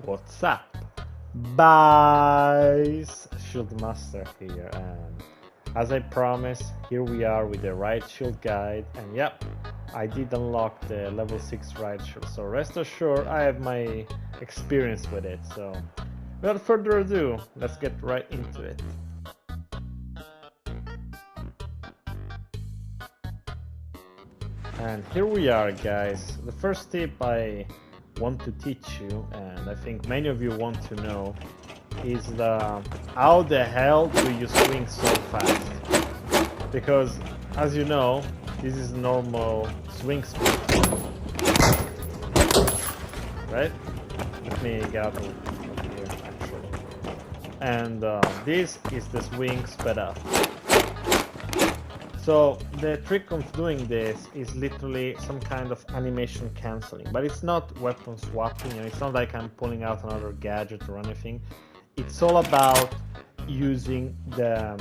What's up, guys? ShieldMaster here, and as I promised, here we are with the Riot Shield guide. And yep, I did unlock the level 6 Riot Shield, so rest assured I have my experience with it. So without further ado, let's get right into it. And here we are, guys. The first tip I want to teach you, and I think many of you want to know, is how the hell do you swing so fast? Because as you know, this is normal swing speed, right? Let me get out of here actually. And this is the swing sped up. So the trick of doing this is literally some kind of animation cancelling, but it's not weapon swapping, and it's not like I'm pulling out another gadget or anything. It's all about using the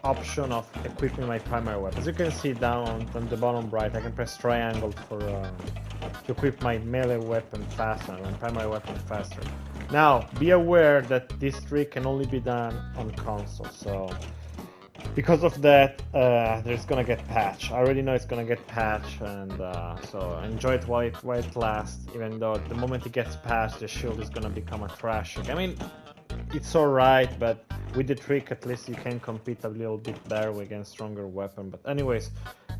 option of equipping my primary weapon. As you can see down on the bottom right, I can press triangle for to equip my melee weapon faster, my primary weapon faster. Now, be aware that this trick can only be done on console, so because of that, there's gonna get patched. I already know it's gonna get patched, and so enjoy it while it lasts. Even though the moment it gets patched, the shield is gonna become a trash. I mean, it's alright, but with the trick, at least you can compete a little bit better against stronger weapon. But anyways,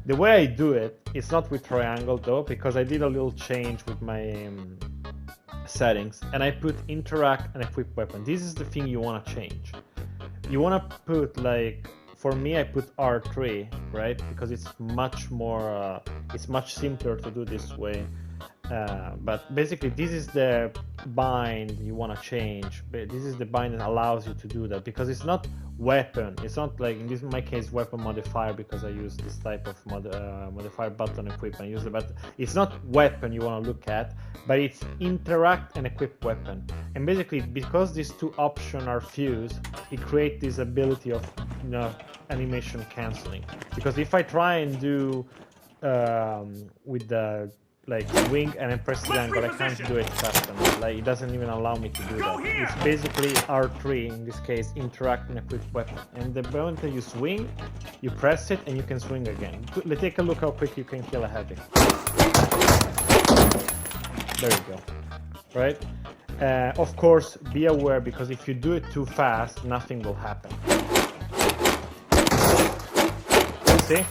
the way I do it, it's not with triangle though, because I did a little change with my settings, and I put interact and equip weapon. This is the thing you wanna change. You wanna put, like, for me, I put R3, right? Because it's much more, it's much simpler to do this way. But basically, this is the bind you want to change. But this is the bind that allows you to do that, because it's not weapon. It's not like in my case weapon modifier, because I use this type of modifier button equipment. I use it, but it's not weapon you want to look at, but it's interact and equip weapon. And basically, because these two options are fused, it creates this ability of, you know, animation cancelling. Because if I try and do with the like wing and then press triangle, I can't do it fast enough. Like, it doesn't even allow me to do that. It's basically R3 in this case, interact and equip weapon. And the moment that you swing, you press it and you can swing again. Take a look how quick you can kill a heavy. There you go. Right? Of course, be aware, because if you do it too fast, nothing will happen. See?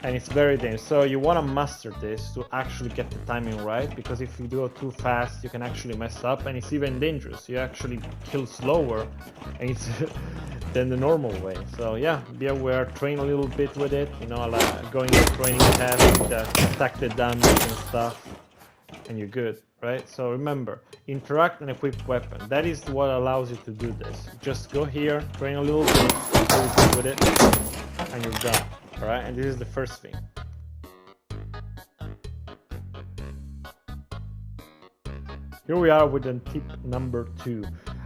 And it's very dangerous. So you want to master this to actually get the timing right, because if you do it too fast, you can actually mess up, and it's even dangerous. You actually kill slower, and it's than the normal way. So yeah, be aware, train a little bit with it, you know, like going to training tests, attack the damage and stuff, and you're good, right? So remember, interact and equip weapon. That is what allows you to do this. Just go here, train a little bit with it, and you're done. Alright, and this is the first thing. Here we are with the tip number 2.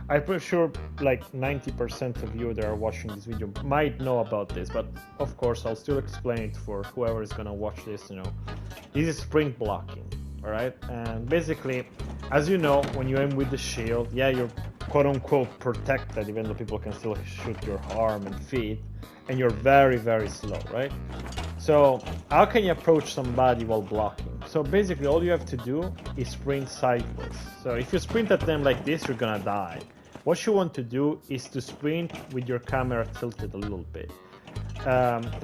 I'm pretty sure like 90% of you that are watching this video might know about this, but of course I'll still explain it for whoever is gonna watch this, you know. This is sprint blocking, alright? And basically, as you know, when you aim with the shield, yeah, you're quote-unquote protected, even though people can still shoot your arm and feet, and you're very, very slow, right? So how can you approach somebody while blocking? So basically, all you have to do is sprint sideways. So if you sprint at them like this, you're gonna die. What you want to do is to sprint with your camera tilted a little bit.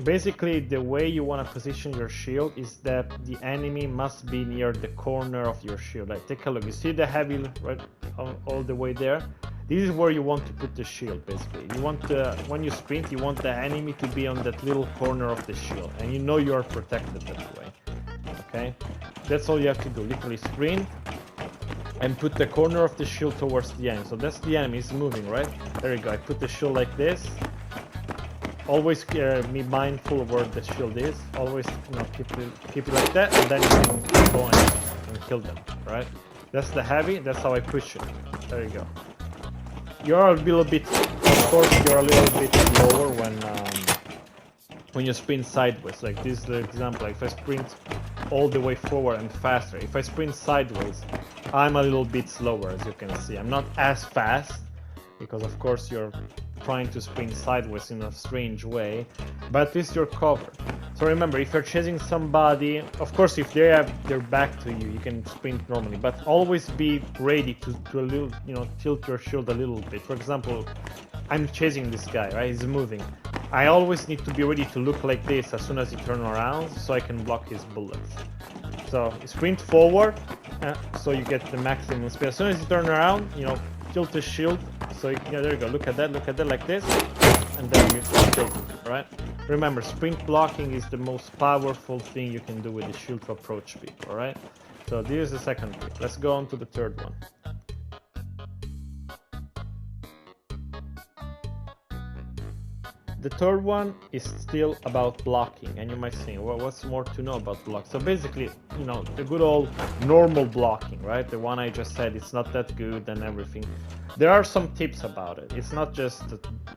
Basically, the way you want to position your shield is that the enemy must be near the corner of your shield. Like, take a look, you see the heavy right all the way there? This is where you want to put the shield, basically. You want when you sprint, you want the enemy to be on that little corner of the shield, and you know you are protected that way. Okay? That's all you have to do. Literally sprint and put the corner of the shield towards the enemy. So that's the enemy, is moving, right? There you go. I put the shield like this. Always be mindful of where the shield is. Always, you know, keep it like that, and then you can keep going and kill them, right? That's the heavy. That's how I push it. There you go. You're a little bit, of course, you're a little bit slower when you sprint sideways. Like this is the example. Like if I sprint all the way forward and faster, if I sprint sideways, I'm a little bit slower, as you can see. I'm not as fast, because of course you're trying to sprint sideways in a strange way, but at least you're covered. So remember, if you're chasing somebody, of course if they have their back to you, you can sprint normally, but always be ready to a little, you know, tilt your shield a little bit. For example, I'm chasing this guy, right? He's moving. I always need to be ready to look like this as soon as he turns around, so I can block his bullets. So sprint forward, so you get the maximum speed. As soon as you turn around, you know, tilt the shield. So you, yeah, there you go. Look at that like this, and then you tilt it, right? Remember, sprint blocking is the most powerful thing you can do with the shield to approach people, all right? So this is the second tip. Let's go on to the third one. The third one is still about blocking, and you might think, well, what's more to know about block? So basically, you know, the good old normal blocking, right? The one I just said, it's not that good and everything. There are some tips about it. It's not just,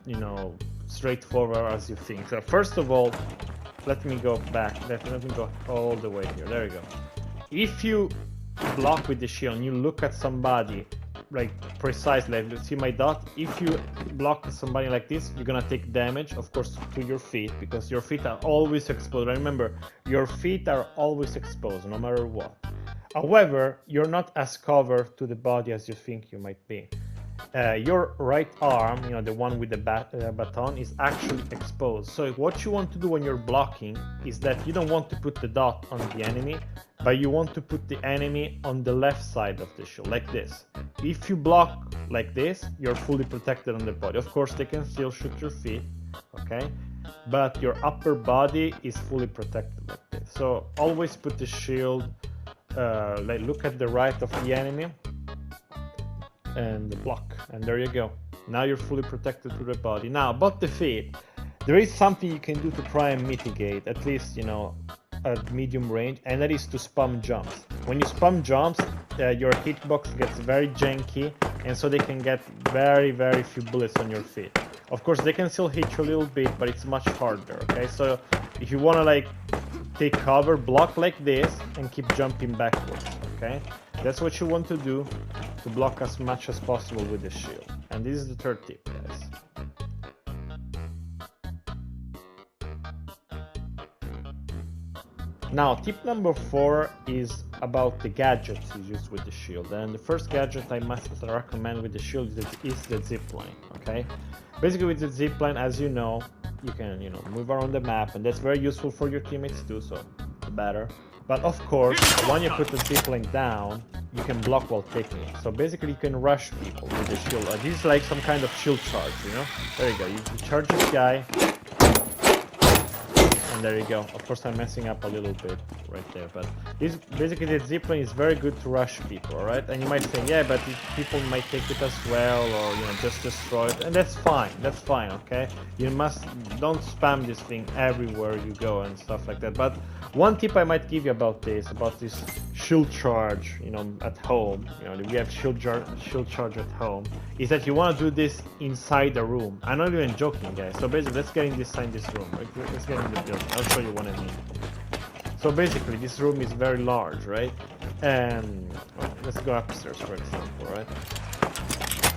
you know, straightforward as you think. So first of all, let me go back. Let me go all the way here. There you go. If you block with the shield and you look at somebody like precisely, like, see my dot, if you block somebody like this, you're gonna take damage, of course, to your feet, because your feet are always exposed. Remember, your feet are always exposed no matter what. However, you're not as covered to the body as you think you might be. Your right arm, you know, the one with the baton, is actually exposed. So what you want to do when you're blocking is that you don't want to put the dot on the enemy, but you want to put the enemy on the left side of the shield, like this. If you block like this, you're fully protected on the body. Of course, they can still shoot your feet, okay? But your upper body is fully protected like this. So always put the shield, like look at the right of the enemy, and block, and there you go. Now you're fully protected to the body. Now about the feet, there is something you can do to try and mitigate, at least, you know, at medium range, and that is to spam jumps. When you spam jumps, your hitbox gets very janky, and so they can get very few bullets on your feet. Of course, they can still hit you a little bit, but it's much harder, okay? So if you want to like take cover, block like this and keep jumping backwards, okay? That's what you want to do to block as much as possible with the shield. And this is the third tip, guys. Now, tip number 4 is about the gadgets you use with the shield. And the first gadget I must recommend with the shield is the zipline, okay? Basically with the zipline, as you know, you can, you know, move around the map, and that's very useful for your teammates too, so the better. But of course, when you put the zipline down, you can block while taking it. So basically you can rush people with the shield. This is like some kind of shield charge, you know? There you go, you charge this guy, and there you go. Of course I'm messing up a little bit right there, but this basically the zipline is very good to rush people, alright? And you might say, yeah, but people might take it as well, or, you know, just destroy it, and that's fine, okay? You don't spam this thing everywhere you go and stuff like that. But one tip I might give you about this shield charge, you know, at home, you know, we have shield charge at home, is that you want to do this inside the room. I'm not even joking, guys. So basically, let's get inside this room, right? Let's get in the building. I'll show you what I mean. So basically, this room is very large, right? And well, let's go upstairs, for example, right?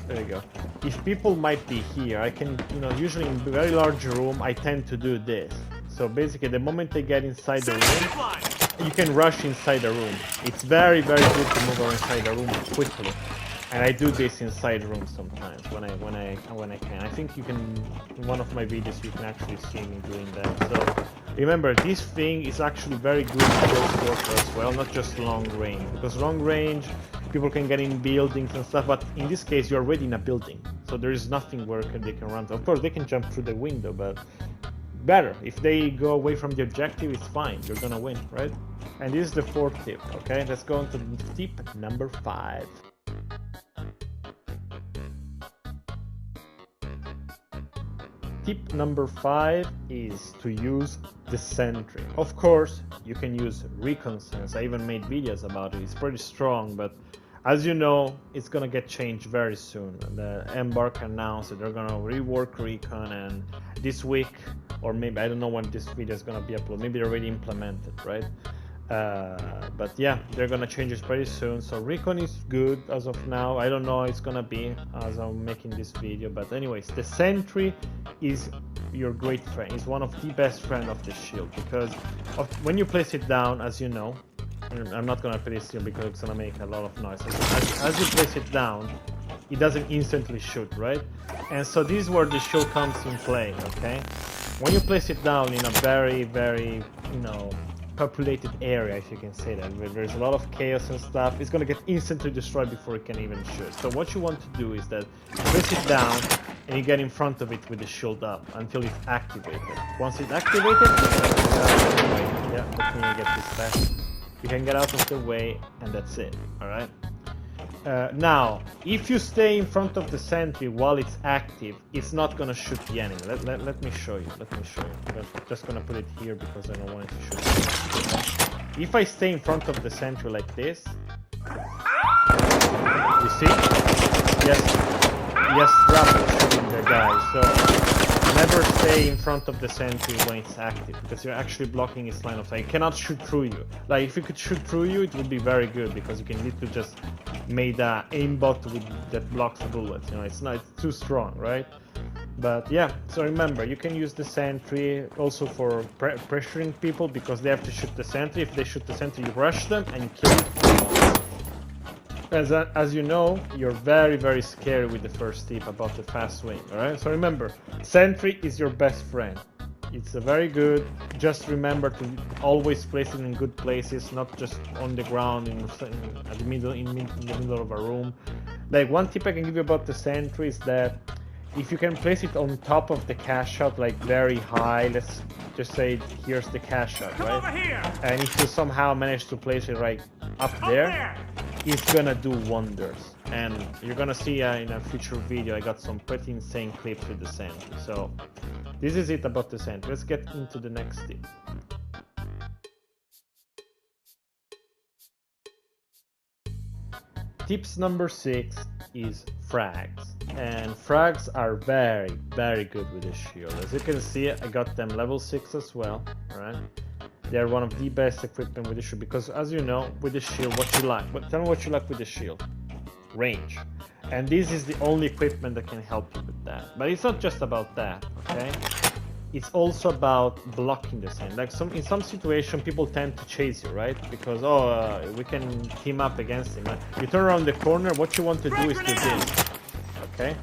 There you go. If people might be here, I can, you know, usually in a very large room, I tend to do this. So basically, the moment they get inside the room, you can rush inside the room. It's very good to move around inside the room quickly. And I do this inside rooms sometimes when I can. I think you can, in one of my videos, you can actually see me doing that. So remember, this thing is actually very good for close quarter as well, not just long range. Because long range, people can get in buildings and stuff, but in this case, you're already in a building. So there is nothing where they can run to. Of course, they can jump through the window, but better. If they go away from the objective, it's fine. You're gonna win, right? And this is the 4th tip, okay? Let's go on to tip number 5. Tip number 5 is to use the Sentry. Of course, you can use Recon Sense. I even made videos about it. It's pretty strong, but as you know, it's gonna get changed very soon. The Embark announced that they're gonna rework Recon, and this week, or maybe I don't know when this video is gonna be uploaded. Maybe already implemented, right? But yeah, they're gonna change this pretty soon. So Recon is good as of now. I don't know how it's gonna be as I'm making this video, but anyways, the Sentry is your great friend. It's one of the best friend of the shield, because when you place it down, as you know, I'm not gonna place it here because it's gonna make a lot of noise. As you place it down, it doesn't instantly shoot, right? And so this is where the shield comes in play, okay? When you place it down in a very, very, you know, populated area, if you can say that, where there's a lot of chaos and stuff, it's gonna get instantly destroyed before it can even shoot. So what you want to do is that you place it down and you get in front of it with the shield up until it's activated. Once it's activated, yeah, let me get this back. You can get out of the way, and that's it. All right. Now, if you stay in front of the Sentry while it's active, it's not gonna shoot the enemy. Let me show you. I'm just gonna put it here because I don't want it to shoot. Okay? If I stay in front of the Sentry like this, you see? Yes, drop shooting the guy. So never stay in front of the Sentry when it's active, because you're actually blocking its line of sight. It cannot shoot through you. Like, if it could shoot through you, it would be very good, because you can literally just made a aimbot that blocks the bullets. You know, it's too strong, right? But yeah, so remember, you can use the Sentry also for pressuring people, because they have to shoot the Sentry. If they shoot the Sentry, you rush them and you kill them. As you know, you're very, very scary with the first tip about the fast swing, alright? So remember, Sentry is your best friend. It's a very good. Just remember to always place it in good places, not just on the ground in the middle of a room. Like, one tip I can give you about the Sentry is that if you can place it on top of the cash out, like very high, let's just say here's the cash out, right? And if you somehow manage to place it right up there, it's gonna do wonders. And you're gonna see in a future video, I got some pretty insane clips with the Sentry. So this is it about the Sentry. Let's get into the next tip. Tips number 6 is Frags. And Frags are very, very good with the shield. As you can see, I got them level 6 as well, right? They're one of the best equipment with the shield, because as you know, with the shield, what you like. But tell me what you like with the shield. Range. And this is the only equipment that can help you with that. But it's not just about that, okay? It's also about blocking the same. Like in some situation, people tend to chase you, right? Because we can team up against him. You turn around the corner, what you want to do is to this, okay?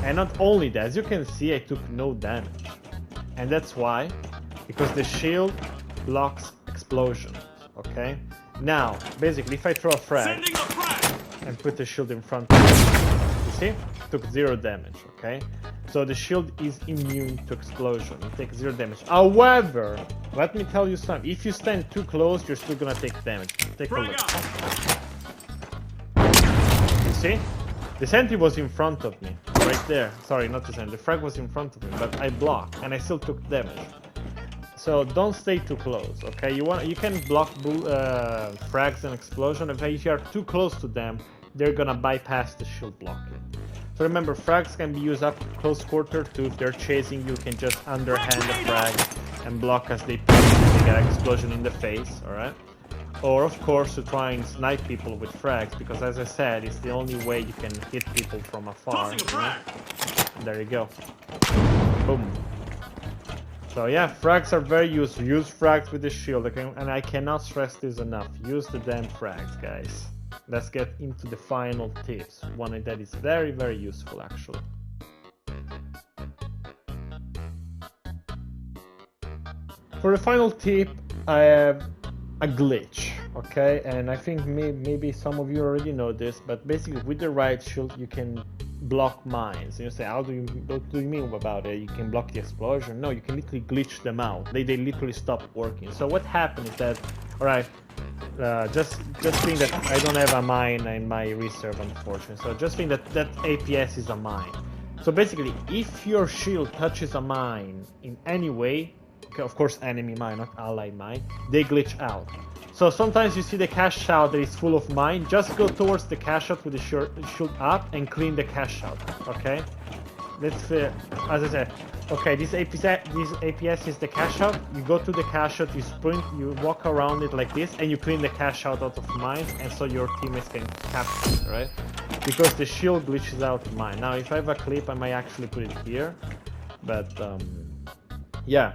And not only that, as you can see, I took no damage, and that's why, because the shield blocks explosions, okay? Now, basically, if I throw a frag and put the shield in front of me, you see? Took 0 damage, okay? So the shield is immune to explosion. It takes 0 damage. However, let me tell you something. If you stand too close, you're still gonna take damage. Take a look. You see? The Sentry was in front of me, right there. Sorry, not the Sentry. The frag was in front of me, but I blocked, and I still took damage. So don't stay too close, okay? You can block frags and explosion. If you are too close to them, they're gonna bypass the shield blocking. So remember, frags can be used up close quarter too. If they're chasing you, can just underhand the frag and block as they get an explosion in the face, alright? Or of course to try and snipe people with frags, because as I said, it's the only way you can hit people from afar. There you go. Boom. So yeah, frags are very useful. Use frags with the shield, okay? And I cannot stress this enough. Use the damn frags, guys. Let's get into the final tips. One that is very, very useful, actually. For the final tip, I have a glitch, okay? And I think maybe some of you already know this, but basically with the Riot Shield, you can block mines. And you say, what do you mean about it? You can block the explosion? No, you can literally glitch them out. They literally stop working. So what happened is that, alright, just think that I don't have a mine in my reserve, unfortunately. So just think that APS is a mine. So basically, if your shield touches a mine in any way, okay, of course enemy mine, not ally mine, they glitch out. So sometimes you see the cache out that is full of mine, just go towards the cache out with the shield up and clean the cache out, okay? let's as I said, okay, this APS is the cash out. You go to the cash out, you sprint, you walk around it like this, and you clean the cash out of mines, and so your teammates can capture it, right? Because the shield glitches out mine. Now, if I have a clip, I might actually put it here, but yeah,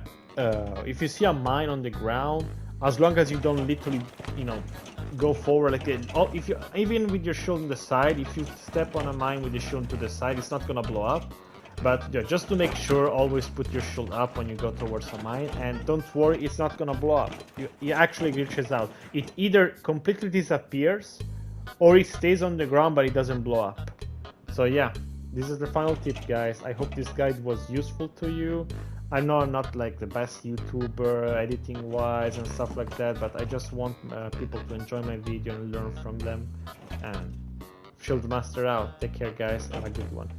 if you see a mine on the ground, as long as you don't literally, you know, go forward like it. Oh, if you even with your shield on the side, if you step on a mine with the shield to the side, it's not gonna blow up. But yeah, just to make sure, always put your shield up when you go towards a mine, and don't worry, it's not gonna blow up. It actually glitches out. It either completely disappears, or it stays on the ground but it doesn't blow up. So yeah, this is the final tip, guys. I hope this guide was useful to you. I know I'm not like the best YouTuber editing wise and stuff like that, but I just want people to enjoy my video and learn from them. And ShieldMaster out. Take care, guys. Have a good one.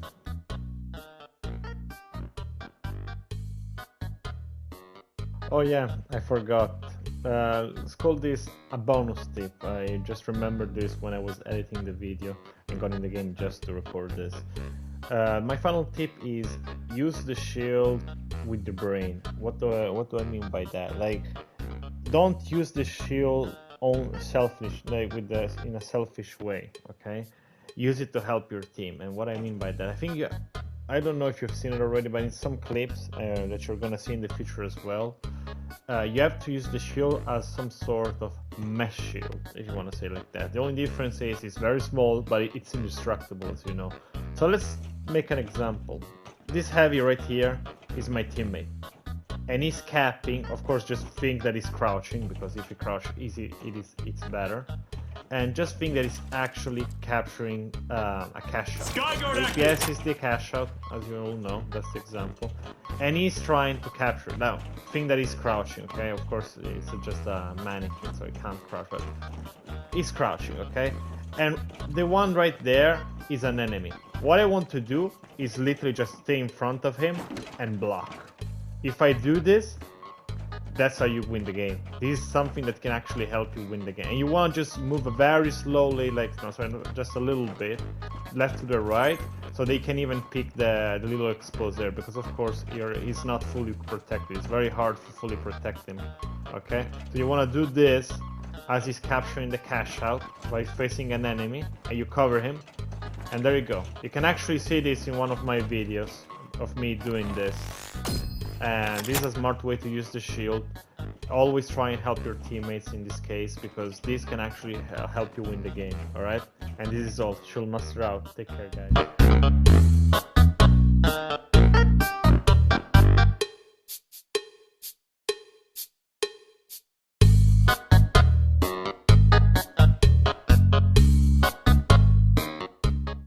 Oh yeah, I forgot. Let's call this a bonus tip. I just remembered this when I was editing the video and got in the game just to record this. My final tip is use the shield with the brain. What do I mean by that? Like, don't use the shield on selfish, like in a selfish way. Okay, use it to help your team. And what I mean by that, I don't know if you've seen it already, but in some clips that you're gonna see in the future as well, you have to use the shield as some sort of mesh shield, if you want to say it like that. The only difference is it's very small, but it's indestructible, as you know. So let's make an example. This heavy right here is my teammate, and he's capping. Of course, just think that he's crouching, because if you crouch easy, it's better. And just think that it's actually capturing a cash out. Yes, it's the cash out, as you all know. That's the example. And he's trying to capture it. Now, think that he's crouching, okay? Of course, it's just a mannequin, so he can't crouch, but he's crouching, okay? And the one right there is an enemy. What I want to do is literally just stay in front of him and block. If I do this, that's how you win the game. This is something that can actually help you win the game. And you want to just move very slowly, like, no, sorry, just a little bit, left to the right, so they can even pick the little exposed there, because of course he's not fully protected. It's very hard to fully protect him, okay? So you want to do this as he's capturing the cash out by facing an enemy, and you cover him, and there you go. You can actually see this in one of my videos of me doing this. And this is a smart way to use the shield. Always try and help your teammates in this case, because this can actually help you win the game, alright? And this is all. ShieldMaster out. Take care, guys.